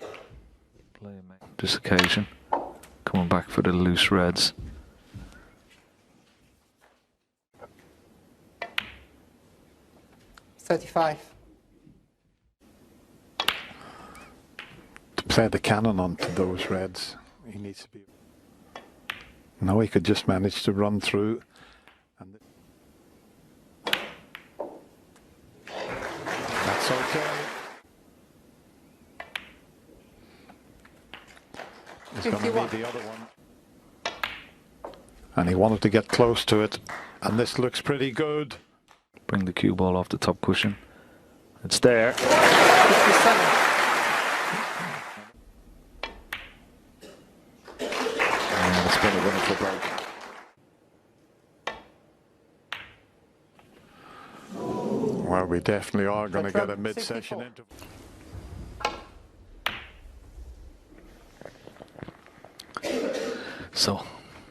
Speaker 7: Playing this occasion. Coming back for the loose reds.
Speaker 3: $35.
Speaker 2: To play the cannon onto those reds, he needs to be... No, he could just manage to run through. And that's okay. He's going to
Speaker 3: 51.
Speaker 2: need the other one. And he wanted to get close to it. And this looks pretty good.
Speaker 7: Bring the cue ball off the top cushion. It's there.
Speaker 3: 57.
Speaker 7: And it's been a wonderful break.
Speaker 2: Well, we definitely are going to get a mid-session interval.
Speaker 7: So,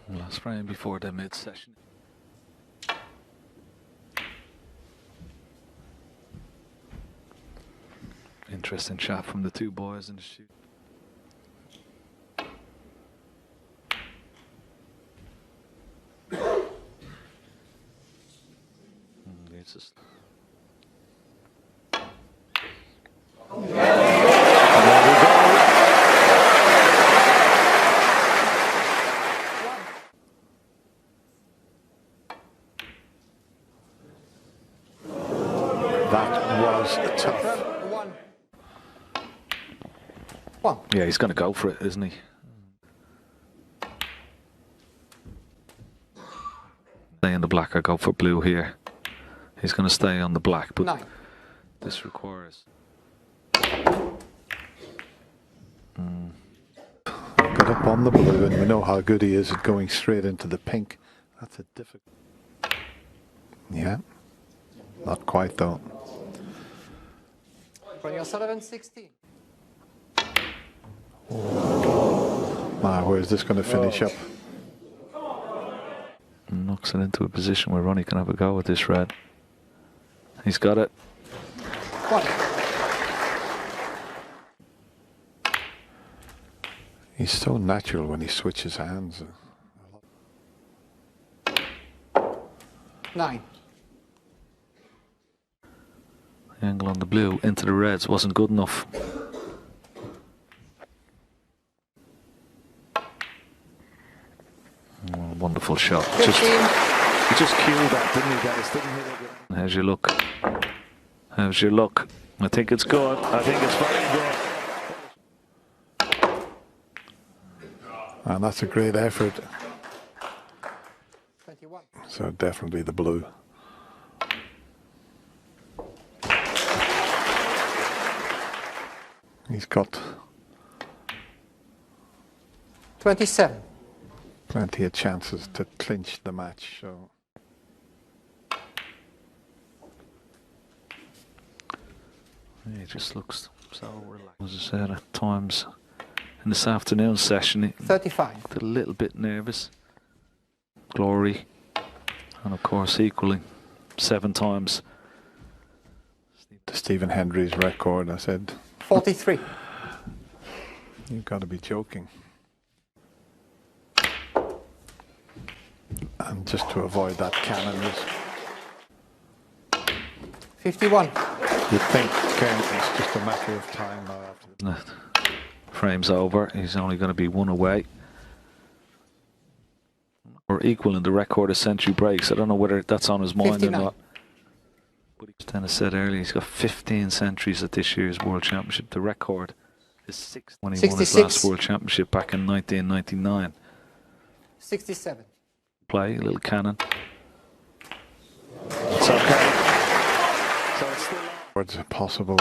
Speaker 7: last frame before the mid-session. Interesting shot from the two boys in the shoot. It's just...
Speaker 2: That was tough.
Speaker 3: 1.
Speaker 7: Yeah, he's going to go for it, isn't he? Stay in the black or go for blue here. He's going to stay on the black, but
Speaker 3: 9.
Speaker 7: this requires...
Speaker 2: Got up on the blue, and we know how good he is at going straight into the pink. That's a difficult... Yeah. Not quite, though.
Speaker 3: From your 7-16.
Speaker 2: Now, where's this going to finish up?
Speaker 7: Knocks it into a position where Ronnie can have a go with this red. He's got it.
Speaker 3: 1.
Speaker 2: He's so natural when he switches hands.
Speaker 3: 9.
Speaker 7: The angle on the blue into the reds wasn't good enough. Oh, wonderful shot.
Speaker 3: 15.
Speaker 2: He just cued that, didn't he, guys? Didn't he?
Speaker 7: How's your look? How's your look? I think it's good. I think it's very good.
Speaker 2: And that's a great effort.
Speaker 3: 21.
Speaker 2: So definitely the blue. He's got
Speaker 3: 27.
Speaker 2: plenty of chances to clinch the match. So
Speaker 7: He just looks so relaxed. As I said, at times in this afternoon session, he
Speaker 3: 35.
Speaker 7: looked a little bit nervous. Glory, and of course, equaling 7 times.
Speaker 2: to Stephen Hendry's record, I said,
Speaker 3: 43.
Speaker 2: you've got to be joking. And just to avoid that cannon,
Speaker 3: 51.
Speaker 2: you'd think it's just a matter of time now after the
Speaker 7: Frame's over. He's only going to be 1 away. Or equaling the record of century breaks. I don't know whether that's on his mind
Speaker 3: 59.
Speaker 7: or not. But as Dennis said earlier, he's got 15 centuries at this year's World Championship. The record is 6 when he won his
Speaker 3: 66.
Speaker 7: last World Championship back in 1999.
Speaker 3: 67.
Speaker 7: Play, a little cannon. It's okay.
Speaker 2: So it's still towards a possible.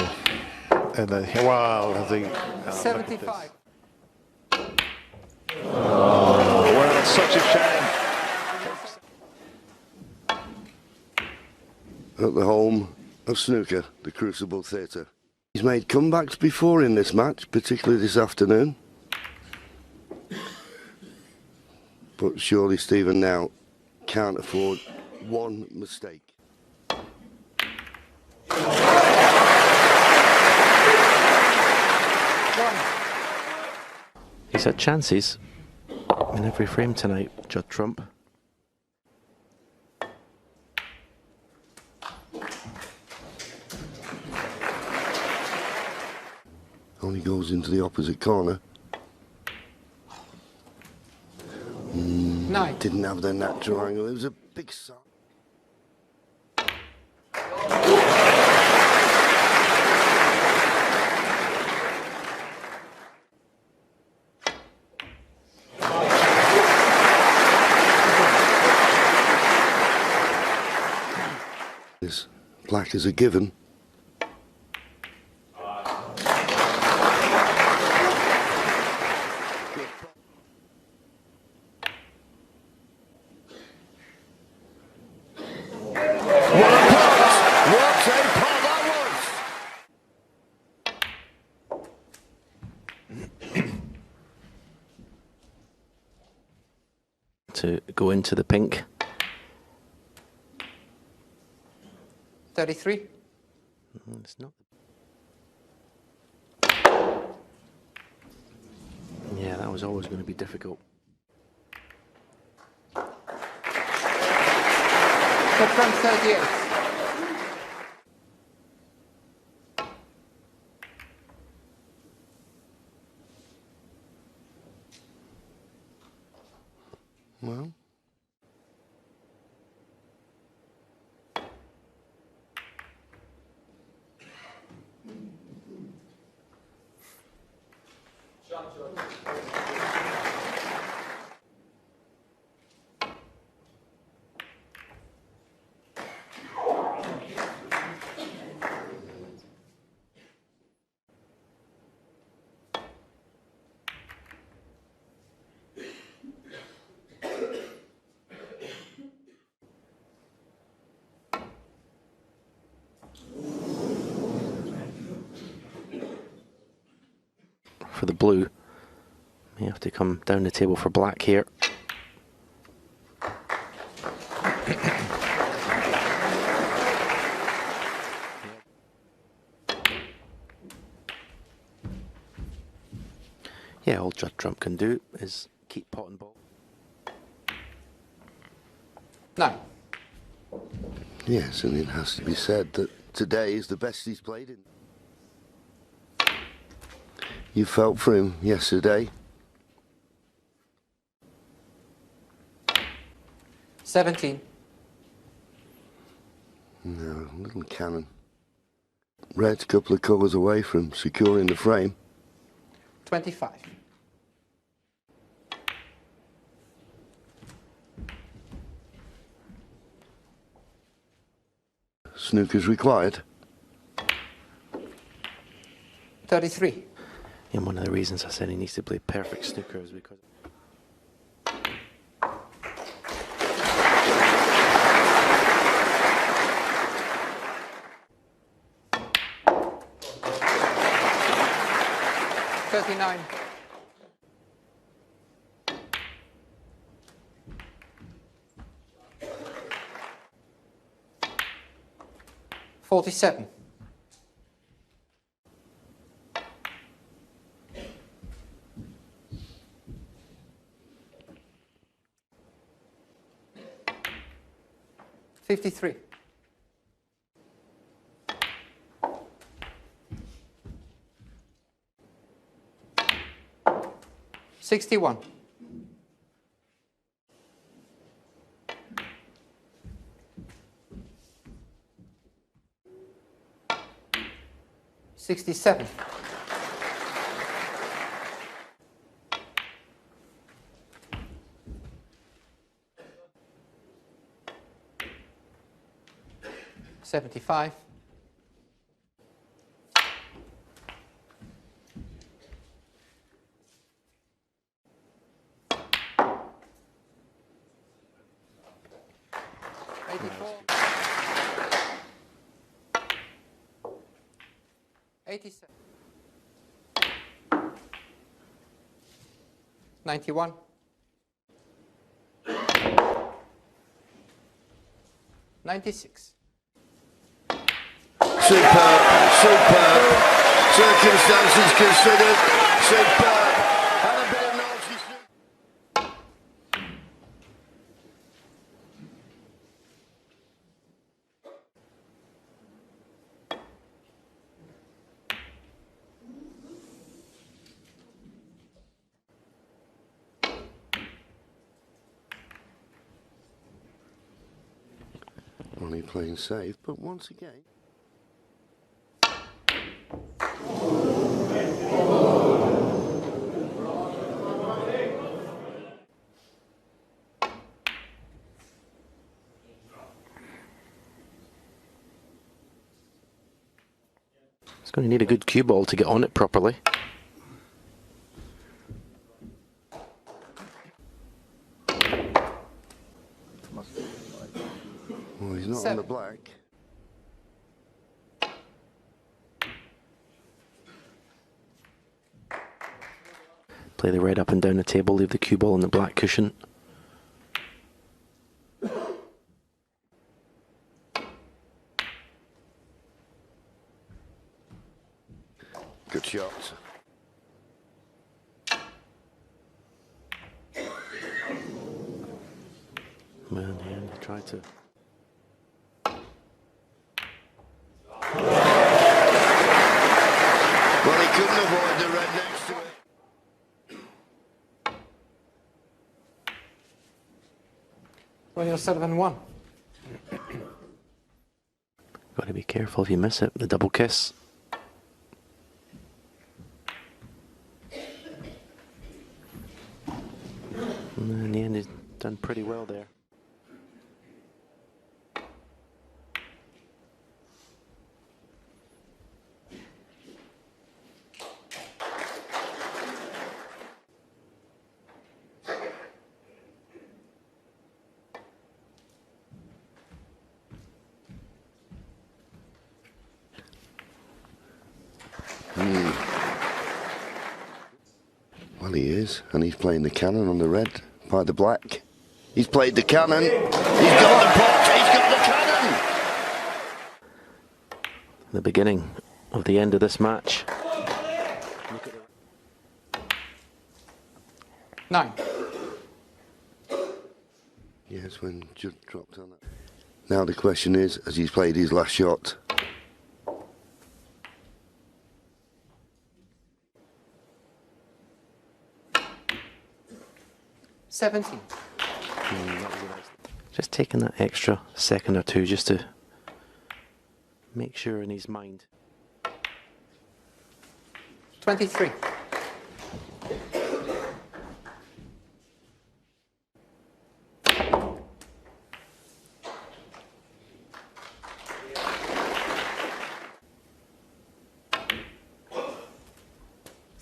Speaker 2: Well, I think
Speaker 3: 75.
Speaker 2: well, it's such a shame.
Speaker 4: At the home of Snooker, the Crucible Theatre. He's made comebacks before in this match, particularly this afternoon. But surely Stephen now can't afford one mistake.
Speaker 8: He's had chances in every frame tonight, Judd Trump.
Speaker 4: Only goes into the opposite corner.
Speaker 3: 9.
Speaker 4: Didn't have the natural angle. It was a big side. This black is a given.
Speaker 8: To go into the pink.
Speaker 3: 33.
Speaker 8: It's not. Yeah, that was always going to be difficult.
Speaker 3: From 38.
Speaker 4: Well,
Speaker 8: For the blue, we have to come down the table for black here. Yeah, all Judd Trump can do is keep pot and ball.
Speaker 3: No.
Speaker 4: Yes, and it has to be said that today is the best he's played in. You felt for him yesterday.
Speaker 3: 17.
Speaker 4: No, little cannon. Red's a couple of colours away from securing the frame.
Speaker 3: 25.
Speaker 4: Snooker's required.
Speaker 3: 33.
Speaker 8: And one of the reasons I said he needs to play perfect snooker is because...
Speaker 3: $39. 47. $53. 61. 67. 75. 87. 91. 96.
Speaker 4: Superb, superb. Circumstances considered, superb. Had a bit of naughty snooker. Ronnie playing safe, but once again.
Speaker 8: He's going to need a good cue ball to get on it properly.
Speaker 4: Well, he's not on the black.
Speaker 8: Play the red up and down the table, leave the cue ball on the black cushion.
Speaker 4: Good shot.
Speaker 8: Well, in the end, they tried to...
Speaker 4: Well, he couldn't avoid the red next to it.
Speaker 3: Well, you're 7-1.
Speaker 8: Got to be careful if you miss it. The double kiss. And in the end, he's done pretty well there.
Speaker 4: Well, he is, and he's playing the cannon on the red by the black. He's played the cannon. He's got the pot. He's got the cannon.
Speaker 8: The beginning of the end of this match.
Speaker 3: 9.
Speaker 4: Yes, when Judd dropped on it. Now the question is, as he's played his last shot,
Speaker 3: 17.
Speaker 8: Just taking that extra second or two just to make sure in his mind.
Speaker 3: 23.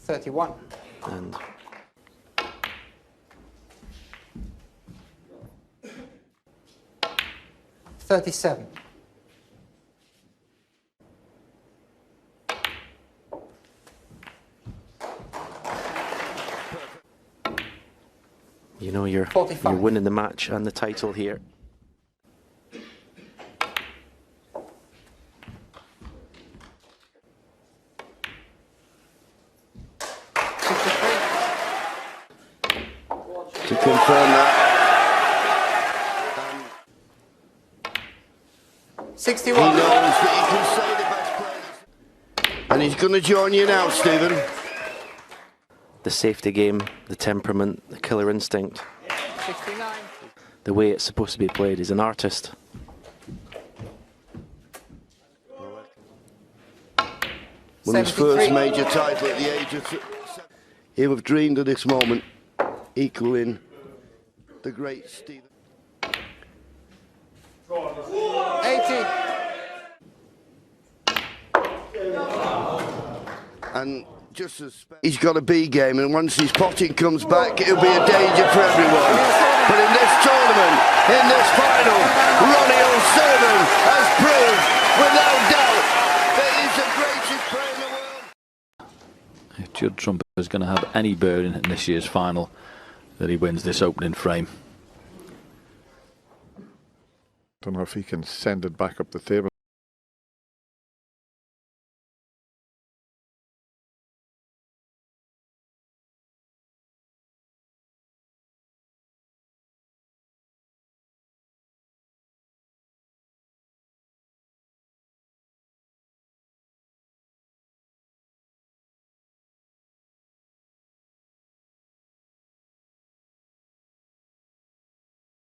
Speaker 3: $31.
Speaker 8: And
Speaker 3: 37.
Speaker 8: you know you're
Speaker 3: 45.
Speaker 8: winning the match and the title here.
Speaker 4: to confirm that.
Speaker 3: 61.
Speaker 4: He knows that he can say the best players. And he's going to join you now, Stephen.
Speaker 8: The safety game, the temperament, the killer instinct,
Speaker 3: 69.
Speaker 8: the way it's supposed to be played. He's an artist.
Speaker 4: Won his first major title at the age of 7. He would have dreamed of this moment, equaling the great Stephen.
Speaker 3: 80.
Speaker 4: And just as he's got a B game, and once his potting comes back, it'll be a danger for everyone. But in this tournament, in this final, Ronnie O'Sullivan has proved, without doubt, that he's the greatest player in the world.
Speaker 1: If Judd Trump is going to have any bearing in this year's final, that he wins this opening frame.
Speaker 2: Don't know if he can send it back up the table.